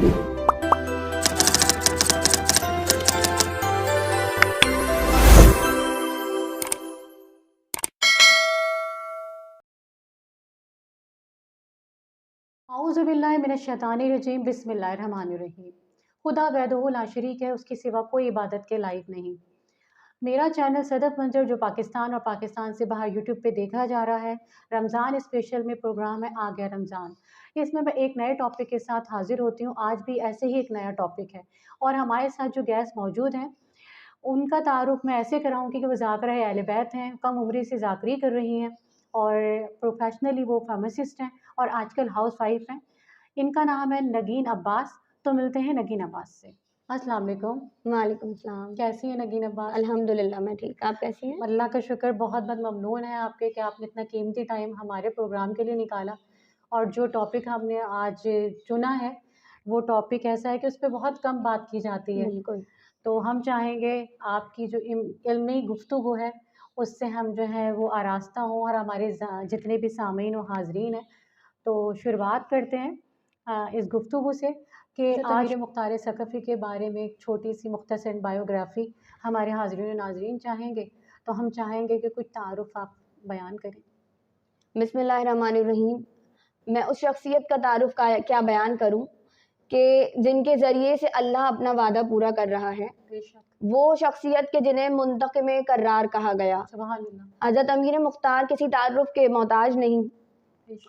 औज़ुबिल्लाहिमिनश्शैतानिर्रजीम बिस्मिल्लाहिर्रहमानिर्रहीम। खुदा वहदहु ला शरीक है, उसके सिवा कोई इबादत के लायक नहीं। मेरा चैनल सदफ मंजर जो पाकिस्तान और पाकिस्तान से बाहर यूट्यूब पे देखा जा रहा है, रमज़ान स्पेशल में प्रोग्राम है आ गया रमज़ान। इसमें मैं एक नए टॉपिक के साथ हाजिर होती हूँ। आज भी ऐसे ही एक नया टॉपिक है और हमारे साथ जो गेस्ट मौजूद हैं उनका तारुफ मैं ऐसे कराऊँगी कि वो ज़ाकरा अहले बैत हैं, कम उम्री से ज़ाकरी कर रही हैं और प्रोफेशनली वो फार्मासिस्ट हैं और आजकल हाउस वाइफ हैं। इनका नाम है नगीन अब्बास। तो मिलते हैं नगीन अब्बास से। अस्सलाम वालेकुम। वालेकुम सलाम। कैसी हैं नगीन अब्बास? अल्हम्दुलिल्लाह मैं ठीक, आप कैसी हैं? अल्लाह का शुक्र, बहुत बहुत ममनून है आपके कि आपने इतना कीमती टाइम हमारे प्रोग्राम के लिए निकाला। और जो टॉपिक हमने आज चुना है वो टॉपिक ऐसा है कि उस पे बहुत कम बात की जाती है। बिल्कुल। तो हम चाहेंगे आपकी जो इल्मी गुफ्तगू है उससे हम जो है वो आरास्ता हों और हमारे जितने भी सामीन और हाजरीन हैं। तो शुरुआत करते हैं इस गुफ्तगू से कि आमिर मुख्तार सकफ़ी के बारे में एक छोटी सी मुख्तसर बायोग्राफ़ी हमारे हाज़रीन नाज़रीन चाहेंगे। तो हम चाहेंगे कि कुछ तारुफ़ आप बयान करें। बिस्मिल्लाहिर्रहमानिर्रहीम। मैं उस शख्सियत का तारुफ का क्या बयान करूं कि जिनके ज़रिए से अल्लाह अपना वादा पूरा कर रहा है। वो शख्सियत के जिन्हें मुंतक़िम कर्रार कहा गया। हज़रत अमीर मुख्तार किसी तारुफ के मोहताज नहीं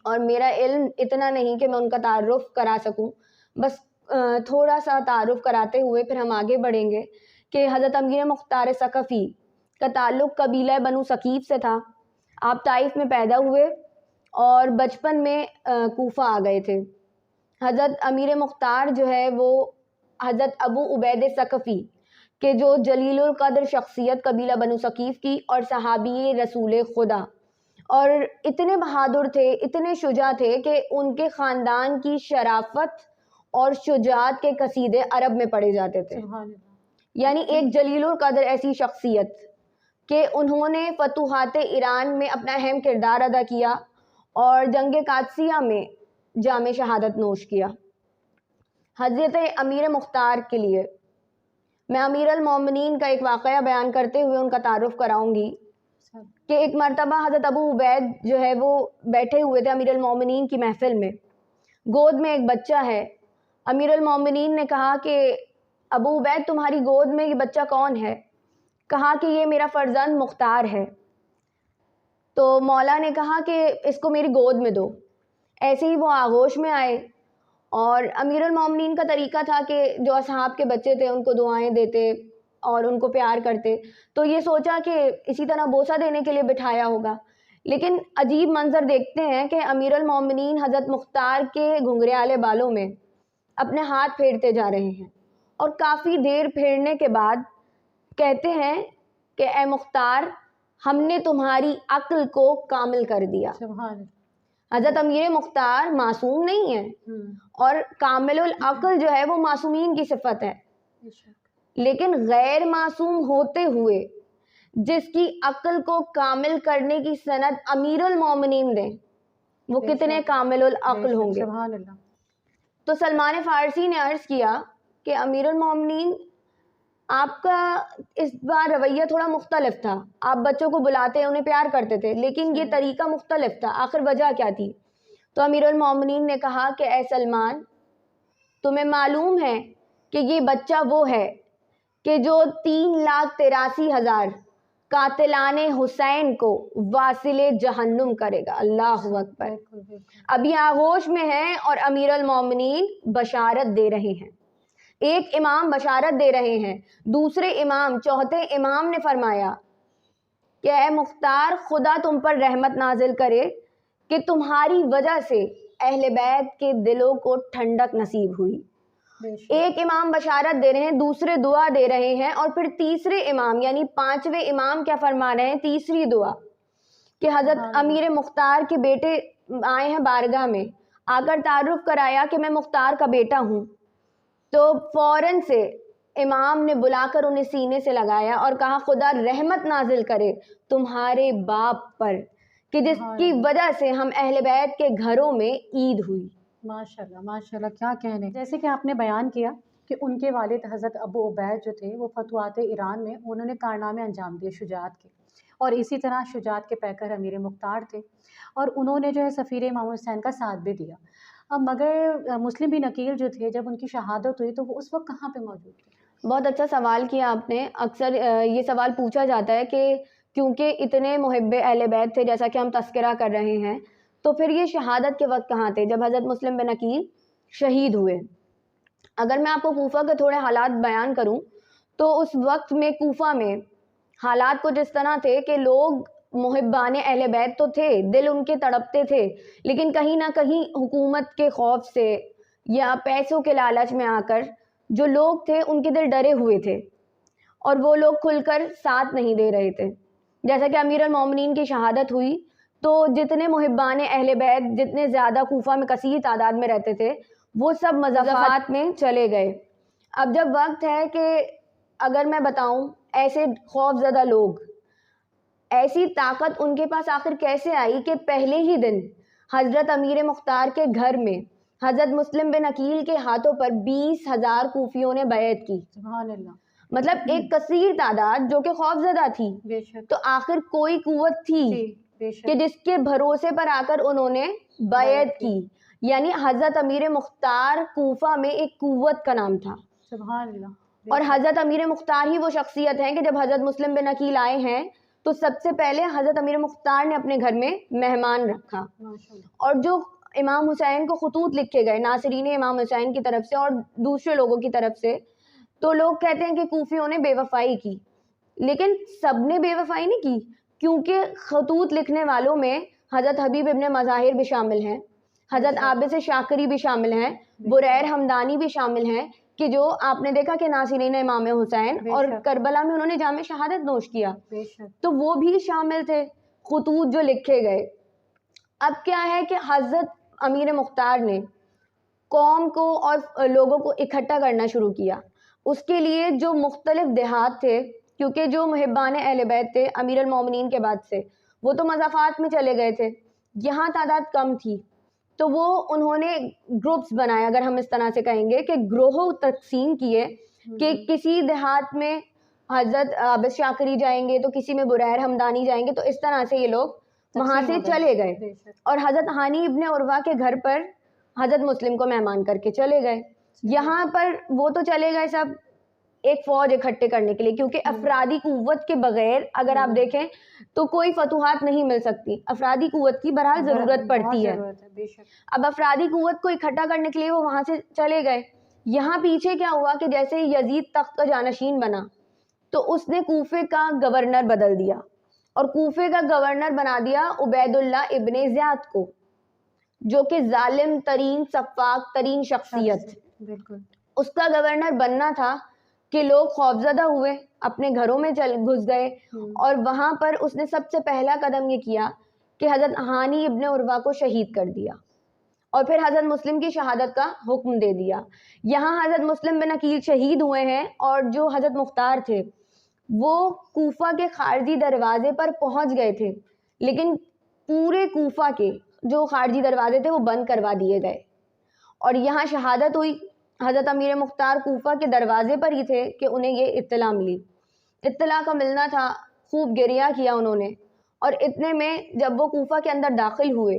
और मेरा इल्म इतना नहीं कि मैं उनका तारुफ करा सकूं। बस थोड़ा सा तारुफ कराते हुए फिर हम आगे बढ़ेंगे कि हज़रत अमीर मुख्तार सकफ़ी का ताल्लुक़ कबीला बनु सकीफ़ से था। आप ताइफ में पैदा हुए और बचपन में कूफा आ गए थे। हज़रत अमीर मुख्तार जो है वो हज़रत अबू उबैद सकफ़ी के जो जलीलुल क़द्र शख्सियत कबीला बनु सकीफ़ की और सहाबी रसूल खुदा और इतने बहादुर थे, इतने शुजा थे कि उनके ख़ानदान की शराफ़त और शुजाअत के कसीदे अरब में पढ़े जाते थे। यानी एक जलीलुल क़द्र ऐसी शख्सियत कि उन्होंने फतूहात ईरान में अपना अहम किरदार अदा किया और जंग कादसिया में जाम शहादत नोश किया। हज़रत अमीर मुख्तार के लिए मैं अमीर अल मोमिनीन का एक वाक़या बयान करते हुए उनका तारुफ कराऊंगी कि एक मरतबा हज़रत अबू उबैद जो है वो बैठे हुए थे अमीर अल मोमिनीन की महफिल में। गोद में एक बच्चा है। अमीर अल मोमिनीन ने कहा कि अबू उबैद तुम्हारी गोद में ये बच्चा कौन है? कहा कि ये मेरा फ़र्जंद मुख्तार है। तो मौला ने कहा कि इसको मेरी गोद में दो। ऐसे ही वो आगोश में आए और अमीर अल मोमिनीन का तरीका था कि जो असहाब के बच्चे थे उनको दुआएं देते और उनको प्यार करते। तो ये सोचा कि इसी तरह बोसा देने के लिए बिठाया होगा। लेकिन अजीब मंजर देखते हैं कि अमीर अल मोमिनीन हज़रत मुख्तार के घुंघराले बालों में अपने हाथ फेरते जा रहे हैं और काफ़ी देर फेरने के बाद कहते हैं कि ए मुख्तार, हमने तुम्हारी अक्ल को कामिल कर दिया। हज़रत अमीर मुख्तार मासूम नहीं है और कामिलुल अक्ल जो है वो मासूमीन की सिफत है। लेकिन गैर मासूम होते हुए जिसकी अक्ल को कामिल करने की सनद अमीरुल मोमिनीन दें, वो कितने कामिलुल अक्ल होंगे। तो सलमान फ़ारसी ने अर्ज़ किया कि अमीरुल मोमिनीन, आपका इस बार रवैया थोड़ा मुख्तलिफ था। आप बच्चों को बुलाते, उन्हें प्यार करते थे, लेकिन ये तरीका मुख्तलिफ था। आखिर वजह क्या थी? तो अमीरुल मोमिनीन ने कहा कि ए सलमान, तुम्हें मालूम है कि ये बच्चा वो है कि जो 3,83,000 कातिलाने हुसैन को वासिले जहन्नुम करेगा। अल्लाह अकबर। अभी आगोश में है और अमीरुल मोमिनीन बशारत दे रहे हैं। एक इमाम बशारत दे रहे हैं, दूसरे इमाम, चौथे इमाम ने फरमाया कि ए मुख्तार, खुदा तुम पर रहमत नाजिल करे कि तुम्हारी वजह से अहले बैत के दिलों को ठंडक नसीब हुई। एक इमाम बशारत दे रहे हैं, दूसरे दुआ दे रहे हैं और फिर तीसरे इमाम यानी पांचवें इमाम क्या फरमा रहे हैं? तीसरी दुआ कि हज़रत अमीर मुख्तार के बेटे आए हैं बारगाह में, आकर तारुफ कराया कि मैं मुख्तार का बेटा हूँ। तो फौरन से इमाम ने बुलाकर उन्हें सीने से लगाया और कहा, खुदा रहमत नाजिल करे तुम्हारे बाप पर कि जिसकी वजह से हम अहले बैत के घरों में ईद हुई। माशाल्लाह माशाल्लाह, क्या कहने। जैसे कि आपने बयान किया कि उनके वालिद हज़रत अबू उबैद जो थे वो फतवात ईरान में उन्होंने कारनामे अंजाम दिए शुजाअत के, और इसी तरह शुजाअत के पैकर अमीर मुख्तार थे, और उन्होंने जो है सफ़ीर इमाम हुसैन का साथ भी दिया। अब मगर मुस्लिम बिन अकील जो थे, जब उनकी शहादत हुई तो वो उस वक़्त कहाँ पे मौजूद थे? बहुत अच्छा सवाल किया आपने। अक्सर ये सवाल पूछा जाता है कि क्योंकि इतने मुहिब्बे अहले बैत थे, जैसा कि हम तज़किरा कर रहे हैं, तो फिर ये शहादत के वक़्त कहाँ थे जब हज़रत मुस्लिम बिन अकील शहीद हुए। अगर मैं आपको कूफ़ा के थोड़े हालात बयान करूँ, तो उस वक़्त में कूफ़ा में हालात कुछ इस तरह थे कि लोग मुहिब्बाने अहले बैत तो थे, दिल उनके तड़पते थे, लेकिन कहीं न कहीं हुकूमत के खौफ से या पैसों के लालच में आकर जो लोग थे उनके दिल डरे हुए थे, और वो लोग खुलकर साथ नहीं दे रहे थे। जैसा कि अमीर अल मोमिनीन की शहादत हुई, तो जितने मुहिब्बाने अहले बैत जितने ज़्यादा कूफ़ा में कसीर तादाद में रहते थे, वो सब मज़ाफ़ात में चले गए। अब जब वक़्त है कि अगर मैं बताऊँ, ऐसे खौफ़ज़दा लोग, ऐसी ताकत उनके पास आखिर कैसे आई कि पहले ही दिन हज़रत अमीर मुख्तार के घर में हज़रत मुस्लिम बिन अकील के हाथों पर 20,000 कूफियों ने बैत की। सुभान अल्लाह। मतलब एक कसीर तादाद जो कि खौफज़दा थी, बेशक। तो आखिर कोई कुव्वत थी जी, कि बेशक। जिसके भरोसे पर आकर उन्होंने बैत की। यानी हज़रत अमीर मुख्तार कूफा में एक कुव्वत का नाम था। सुभान अल्लाह। और बेशक। हज़रत अमीर मुख्तार ही वो शख्सियत हैं कि जब हज़रत मुस्लिम बिन अकील आए हैं, तो सबसे पहले हज़रत अमीर मुख्तार ने अपने घर में मेहमान रखा। माशाअल्लाह। और जो इमाम हुसैन को खतूत लिखे गए नासरीन इमाम हुसैन की तरफ से और दूसरे लोगों की तरफ से, तो लोग कहते हैं कि कूफियों ने बेवफाई की, लेकिन सबने बेवफाई नहीं की, क्योंकि खतूत लिखने वालों में हज़रत हबीब इब्ने मज़ाहिर भी शामिल हैं, हज़रत आबिस शाकिरी भी शामिल हैं, बुरैर हमदानी भी शामिल हैं, कि जो आपने देखा कि नासिरीन इमाम हुसैन और बेशक। करबला में उन्होंने जामे शहादत नोश किया, बेशक। तो वो भी शामिल थे खतूत जो लिखे गए। अब क्या है कि हज़रत अमीर मुख्तार ने कौम को और लोगों को इकट्ठा करना शुरू किया। उसके लिए जो मुख्तलिफ देहात थे, क्योंकि जो मुहिब्बान अहले बैत थे अमीर अल मोमिनीन के बाद से, वो तो मज़ाफ़ात में चले गए थे, यहाँ तादाद कम थी, तो वो उन्होंने ग्रुप्स बनाए, अगर हम इस तरह से कहेंगे कि ग्रोह तक़सीम किए कि किसी देहात में हज़रत आबिस शाकिरी जाएंगे, तो किसी में बुरैर हमदानी जाएंगे, तो इस तरह से ये लोग वहाँ से चले गए। बेशक। और हज़रत हानी इब्ने उर्वा के घर पर हज़रत मुस्लिम को मेहमान करके चले गए। यहाँ पर वो तो चले गए सब एक फ़ौज इकट्ठे करने के लिए, क्योंकि अफरादी कुव्वत के बगैर अगर आप देखें तो कोई फतूहात नहीं मिल सकती। अफरादी कुव्वत की बहरहाल ज़रूरत पड़ती है। बेशक। अब अफरादी कुव्वत को इकट्ठा करने के लिए वो वहाँ से चले गए। यहाँ पीछे क्या हुआ कि जैसे यजीद तख्त का जानशीन बना, तो उसने कूफे का गवर्नर बदल दिया और कूफे का गवर्नर बना दिया उबैदुल्लाह इब्ने ज़ियाद को, जो कि जालिम तरीन सफ़ाक तरीन शख्सियत। बिल्कुल। उसका गवर्नर बनना था कि लोग खौफज़दा हुए, अपने घरों में चल घुस गए, और वहाँ पर उसने सबसे पहला कदम ये किया कि हज़रत हानी इब्ने उर्वा को शहीद कर दिया और फिर हज़रत मुस्लिम की शहादत का हुक्म दे दिया। यहाँ हज़रत मुस्लिम बिन अकील शहीद हुए हैं, और जो हज़रत मुख्तार थे वो कूफा के खारजी दरवाजे पर पहुँच गए थे, लेकिन पूरे कूफा के जो खारजी दरवाजे थे वो बंद करवा दिए गए, और यहाँ शहादत हुई। हज़रत अमीर मुख्तार कूफा के दरवाजे पर ही थे कि उन्हें ये इत्तला मिली। इत्तला का मिलना था, खूब गिरिया किया उन्होंने, और इतने में जब वो कूफा के अंदर दाखिल हुए,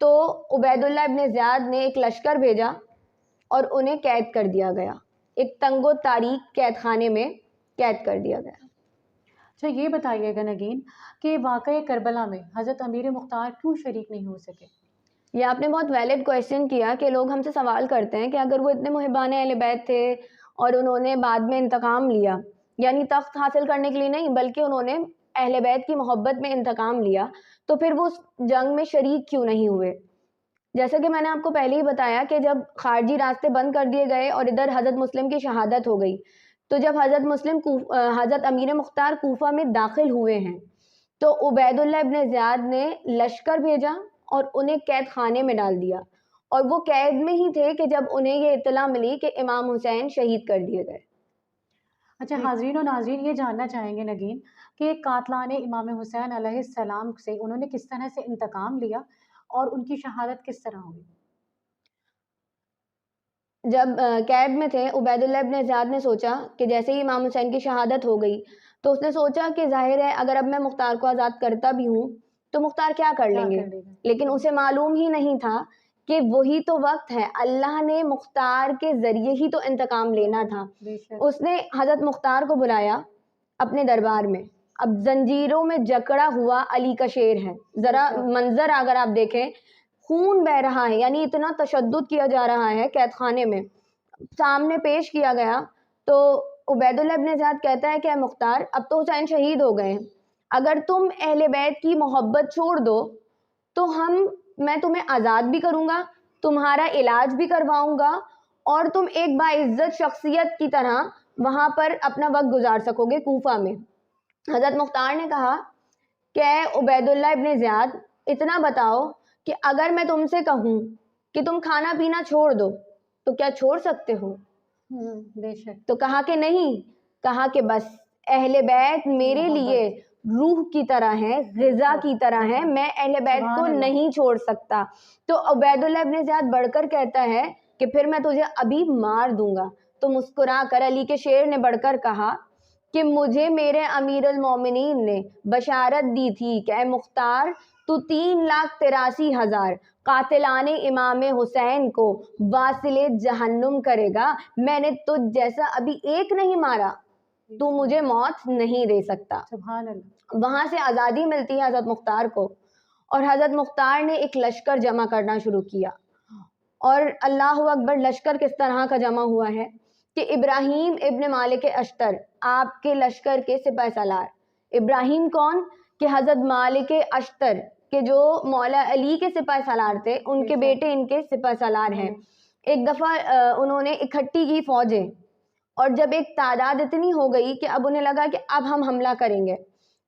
तो उबैदुल्लाह इब्ने ज़ियाद ने एक लश्कर भेजा और उन्हें कैद कर दिया गया। एक तंगो तारीख कैद खाने में कैद कर दिया गया। अच्छा, ये बताइएगा नगीन कि वाक़ई करबला में हज़रत अमीर मुख्तार क्यों शरीक नहीं हो सके? ये आपने बहुत वैलिड क्वेश्चन किया कि लोग हमसे सवाल करते हैं कि अगर वो इतने मुहिबान अहले बैत थे और उन्होंने बाद में इंतकाम लिया, यानी तख्त हासिल करने के लिए नहीं बल्कि उन्होंने अहले बैत की मोहब्बत में इंतकाम लिया, तो फिर वो उस जंग में शरीक क्यों नहीं हुए? जैसा कि मैंने आपको पहले ही बताया कि जब खारजी रास्ते बंद कर दिए गए और इधर हज़रत मुस्लिम की शहादत हो गई, तो जब हज़रत अमीर मुख्तार कूफा में दाखिल हुए हैं, तो उबैदुल्लाह इब्ने ज़ियाद ने लश्कर भेजा और उन्हें कैद खाने में डाल दिया, और वो कैद में ही थे कि जब उन्हें ये इत्तला मिली कि इमाम हुसैन शहीद कर दिए गए। अच्छा, हाज़रीन और नाज़रीन ये जानना चाहेंगे नगीन कि कातलाने इमाम हुसैन अलैहिस्सलाम से उन्होंने किस तरह से इंतकाम लिया और उनकी शहादत किस तरह हुई? جب قید میں تھے عبید اللہ ابن زیاد نے سوچا کہ جیسے ہی امام حسین کی شہادت ہو گئی تو اس نے سوچا کہ ظاہر ہے اگر اب میں مختار کو آزاد کرتا بھی ہوں تو مختار کیا کر لیں گے، لیکن اسے معلوم ہی نہیں تھا کہ وہی تو وقت ہے، اللہ نے مختار کے ذریعے ہی تو انتقام لینا تھا۔ اس نے حضرت مختار کو بلایا اپنے دربار میں، اب زنجیروں میں جکڑا ہوا علی کا شیر ہے، ذرا منظر اگر آپ دیکھیں خون بہ رہا ہے، یعنی اتنا تشدد کیا جا رہا ہے قید خانے میں، سامنے پیش کیا گیا تو عبید اللہ ابن زیاد کہتا ہے کہ اے مختار اب تو حسین شہید ہو گئے ہیں، اگر تم اہل بیت کی محبت چھوڑ دو تو میں تمہیں آزاد بھی کروں گا، تمہارا علاج بھی کرواؤں گا اور تم ایک باعزت شخصیت کی طرح وہاں پر اپنا وقت گزار سکو گے کوفہ میں۔ حضرت مختار نے کہا کہ اے عبید اللہ ابن زیاد اتنا بتاؤ کہ اگر میں تم سے کہوں کہ تم کھانا پینا چھوڑ دو تو کیا چھوڑ سکتے ہو؟ بے شک۔ تو کہا کہ نہیں، کہا کہ بس اہل بیت میرے لیے روح کی طرح ہے، غذا کی طرح ہے، میں اہل بیت کو نہیں چھوڑ سکتا۔ تو عبید اللہ ابن زیاد بڑھ کر کہتا ہے کہ پھر میں تجھے ابھی مار دوں گا۔ تو مسکرا کر علی کے شیر نے بڑھ کر کہا کہ مجھے میرے امیر المومنین نے بشارت دی تھی کہ اے مختار تو 3,83,000 قاتلان امام حسین کو واصل جہنم کرے گا، میں نے تجھ جیسا ابھی ایک نہیں مارا، تو مجھے موت نہیں دے سکتا۔ سبحان اللہ۔ وہاں سے آزادی ملتی ہے حضرت مختار کو، اور حضرت مختار نے ایک لشکر جمع کرنا شروع کیا، اور اللہ اکبر لشکر کس طرح کا جمع ہوا ہے کہ ابراہیم ابن مالک اشتر آپ کے لشکر کے سپہ سالار۔ ابراہیم کون؟ کہ حضرت مالک اشتر کہ جو مولا علی کے سپہ سالار تھے، ان کے بیٹے ان کے سپہ سالار ہیں۔ ایک دفعہ انہوں نے اکٹھی کی فوجیں، اور جب ایک تعداد اتنی ہو گئی کہ اب انہیں لگا کہ اب ہم حملہ کریں گے،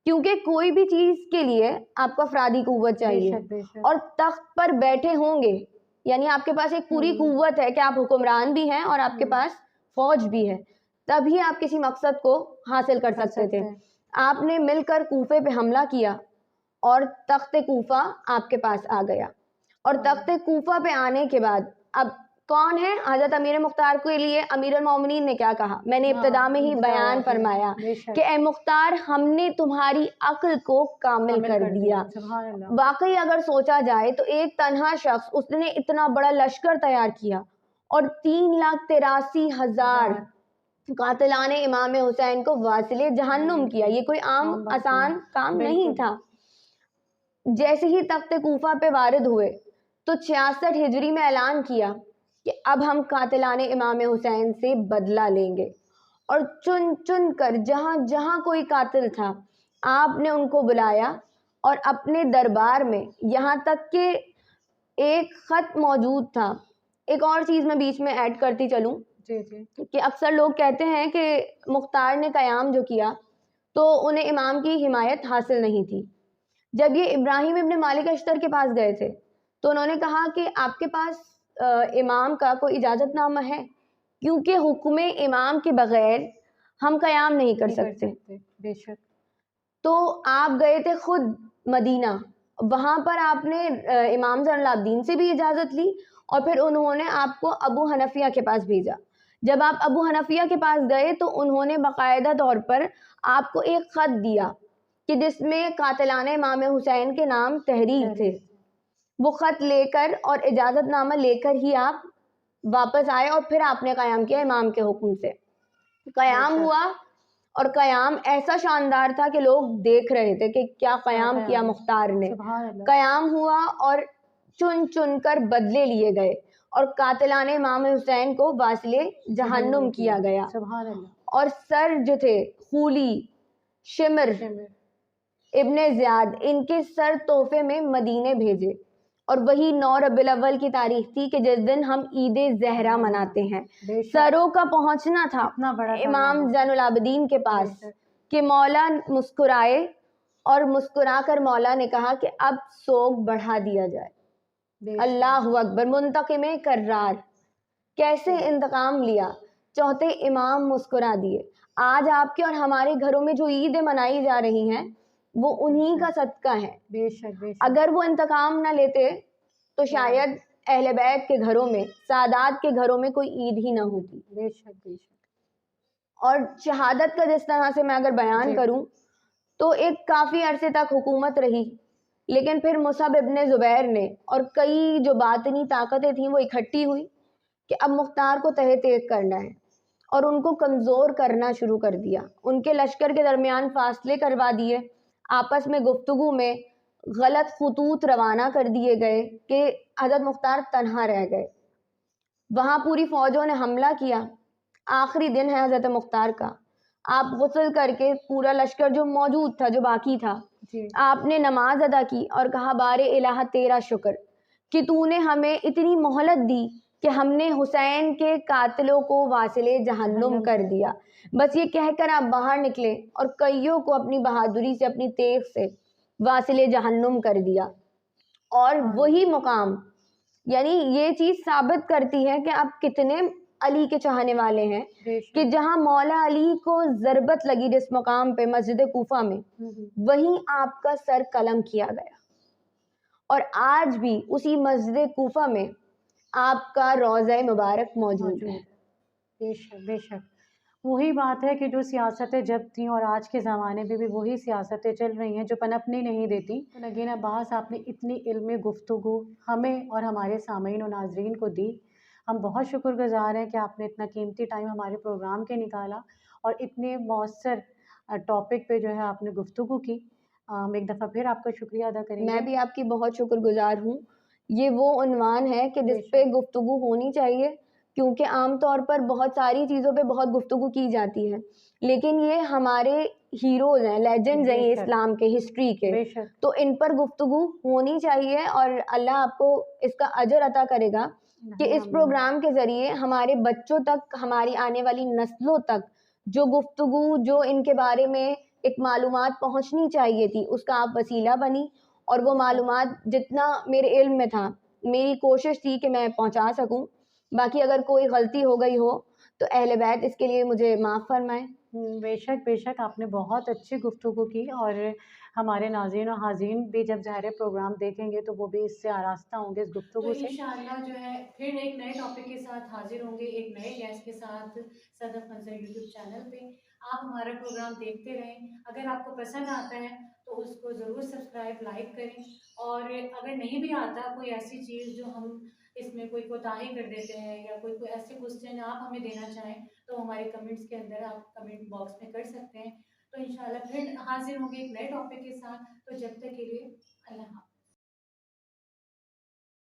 کیونکہ کوئی بھی چیز کے لیے آپ کو افرادی قوت چاہیے، اور تخت پر بیٹھے ہوں گے یعنی آپ کے پاس ایک پوری قوت ہے کہ آپ حکمران بھی ہیں اور آپ کے پاس فوج بھی ہے، تبھی آپ کسی مقصد کو حاصل کر سکتے تھے۔ آپ نے مل کر کوفے پہ حملہ کیا اور تخت کوفہ آپ کے پاس آ گیا، اور تخت کوفہ پہ آنے کے بعد اب کون ہے؟ حضرت امیر مختار کے لیے امیر المومنین نے کیا کہا؟ میں نے ابتدا میں ہی بیان فرمایا کہ اے مختار ہم نے تمہاری عقل کو کامل کر دیا۔ واقعی اگر سوچا جائے تو ایک تنہا شخص اس نے اتنا بڑا لشکر تیار کیا اور 3,83,000 قاتلان امام حسین کو واصل جہنم کیا، یہ کوئی عام آسان کام نہیں تھا۔ جیسے ہی تخت کوفہ پہ وارد ہوئے تو 66 ہجری میں اعلان کیا کہ اب ہم قاتلان امام حسین سے بدلہ لیں گے، اور چن چن کر جہاں جہاں کوئی قاتل تھا آپ نے ان کو بلایا اور اپنے دربار میں، یہاں تک کہ ایک خط موجود تھا۔ ایک اور چیز میں بیچ میں ایڈ کرتی چلوں کہ اکثر لوگ کہتے ہیں کہ مختار نے قیام جو کیا تو انہیں امام کی حمایت حاصل نہیں تھی۔ جب یہ ابراہیم ابن مالک اشتر کے پاس گئے تھے تو انہوں نے کہا کہ آپ کے پاس امام کا کوئی اجازت نامہ ہے، کیونکہ حکم امام کے بغیر ہم قیام نہیں کر سکتے۔ بے شک۔ تو آپ گئے تھے خود مدینہ، وہاں پر آپ نے امام زین العابدین سے بھی اجازت لی، اور پھر انہوں نے آپ کو ابو حنفیہ کے پاس بھیجا۔ جب آپ ابو حنفیہ کے پاس گئے تو انہوں نے باقاعدہ طور پر آپ کو ایک خط دیا کہ جس میں قاتلان امام حسین کے نام تحریر تھے۔ وہ خط لے کر اور اجازت نامہ لے کر ہی آپ واپس آئے، اور پھر آپ نے قیام کیا امام کے حکم سے۔ قیام ہوا، اور قیام ایسا شاندار تھا کہ لوگ دیکھ رہے تھے کہ کیا قیام کیا مختار نے۔ قیام ہوا اور چن چن کر بدلے لیے گئے، اور قاتلان امام حسین کو واصل جہنم کیا گیا، اور سر جو تھے خولی، شمر ابن زیاد، ان کے سر تحفے میں مدینے بھیجے، اور وہی 9 ربیع الاول کی تاریخ تھی کہ جس دن ہم عید زہرا مناتے ہیں۔ سروں کا پہنچنا تھا امام زین العابدین کے پاس کہ مولا مسکرائے، اور مسکرا کر مولا نے کہا کہ اب سوگ بڑھا دیا جائے۔ اللہ اکبر، منتقم کرار، کیسے انتقام لیا، چوتھے امام مسکرا دیے۔ آج آپ کے اور ہمارے گھروں میں جو عیدیں منائی جا رہی ہیں وہ انہی کا صدقہ ہے۔ بے شک۔ اگر وہ انتقام نہ لیتے تو شاید اہل بیت کے گھروں میں، سادات کے گھروں میں کوئی عید ہی نہ ہوتی. بے شک بے شک. اور شہادت کا جس طرح سے میں اگر بیان کروں تو ایک کافی عرصے تک حکومت رہی، لیکن پھر مصعب ابن زبیر نے اور کئی جو باطنی طاقتیں تھیں وہ اکٹھی ہوئی کہ اب مختار کو تہہ تیغ کرنا ہے اور ان کو کمزور کرنا شروع کر دیا. ان کے لشکر کے درمیان فاصلے کروا دیے، آپس میں گفتگو میں غلط خطوط روانہ کر دیے گئے کہ حضرت مختار تنہا رہ گئے. وہاں پوری فوجوں نے حملہ کیا. آخری دن ہے حضرت مختار کا، آپ غسل کر کے پورا لشکر جو موجود تھا، جو باقی تھا، آپ نے نماز ادا کی اور کہا بار الہ تیرا شکر کہ تو نے ہمیں اتنی مہلت دی کہ ہم نے حسین کے قاتلوں کو واصل جہنم کر دیا. بس یہ کہہ کر آپ باہر نکلے اور کئیوں کو اپنی بہادری سے، اپنی تیغ سے واصل جہنم کر دیا. اور وہی مقام، یعنی یہ چیز ثابت کرتی ہے کہ آپ کتنے علی کے چاہنے والے ہیں کہ جہاں مولا علی کو ضربت لگی جس مقام پہ مسجد کوفہ میں، وہیں آپ کا سر قلم کیا گیا. اور آج بھی اسی مسجد کوفہ میں آپ کا روضہ مبارک موجود ہے. بے شک بے شک. وہی بات ہے کہ جو سیاستیں جب تھیں اور آج کے زمانے میں بھی وہی سیاستیں چل رہی ہیں جو پنپنے نہیں دیتی. نگین عباس، آپ نے اتنی علمی گفتگو ہمیں اور ہمارے سامعین و ناظرین کو دی. ہم بہت شکر گزار ہیں کہ آپ نے اتنا قیمتی ٹائم ہمارے پروگرام کے نکالا اور اتنے مؤثر ٹاپک پہ جو ہے آپ نے گفتگو کی. ہم ایک دفعہ پھر آپ کا شکریہ ادا کریں گے. میں بھی آپ کی بہت شکر گزار ہوں. یہ وہ عنوان ہے کہ جس پہ گفتگو ہونی چاہیے، کیونکہ عام طور پر بہت ساری چیزوں پہ بہت گفتگو کی جاتی ہے، لیکن یہ ہمارے ہیروز ہیں، لیجنڈز ہیں اسلام کے، ہسٹری کے، تو ان پر گفتگو ہونی چاہیے. اور اللہ آپ کو اس کا اجر عطا کرے گا کہ اس پروگرام کے ذریعے ہمارے بچوں تک، ہماری آنے والی نسلوں تک جو گفتگو، جو ان کے بارے میں ایک معلومات پہنچنی چاہیے تھی، اس کا آپ وسیلہ بنی. اور وہ معلومات جتنا میرے علم میں تھا، میری کوشش تھی کہ میں پہنچا سکوں. باقی اگر کوئی غلطی ہو گئی ہو تو اہل بیت اس کے لیے مجھے معاف فرمائیں. بے شک بے شک. آپ نے بہت اچھی گفتگو کی اور ہمارے ناظرین و حاضرین بھی جب ظاہر پروگرام دیکھیں گے تو وہ بھی اس سے آراستہ ہوں گے اس گفتگو سے. انشاءاللہ جو ہے پھر ایک نئے ٹاپک کے ساتھ حاضر ہوں گے، ایک نئے گیسٹ کے ساتھ صدف منظر یوٹیوب چینل پہ. آپ ہمارا پروگرام دیکھتے رہیں. اگر آپ کو پسند آتا ہے تو اس کو ضرور سبسکرائب، لائک کریں. اور اگر نہیں بھی آتا کوئی ایسی چیز جو ہم اس میں کوئی کوتاہی کر دیتے ہیں یا کوئی ایسے کوسچن آپ ہمیں دینا چاہیں تو ہمارے کمنٹس کے اندر آپ کمنٹ باکس میں کر سکتے ہیں. تو انشاءاللہ پھر حاضر ہوں گے ایک نئے ٹاپک کے ساتھ. تو جب تک کے لیے اللہ حافظ.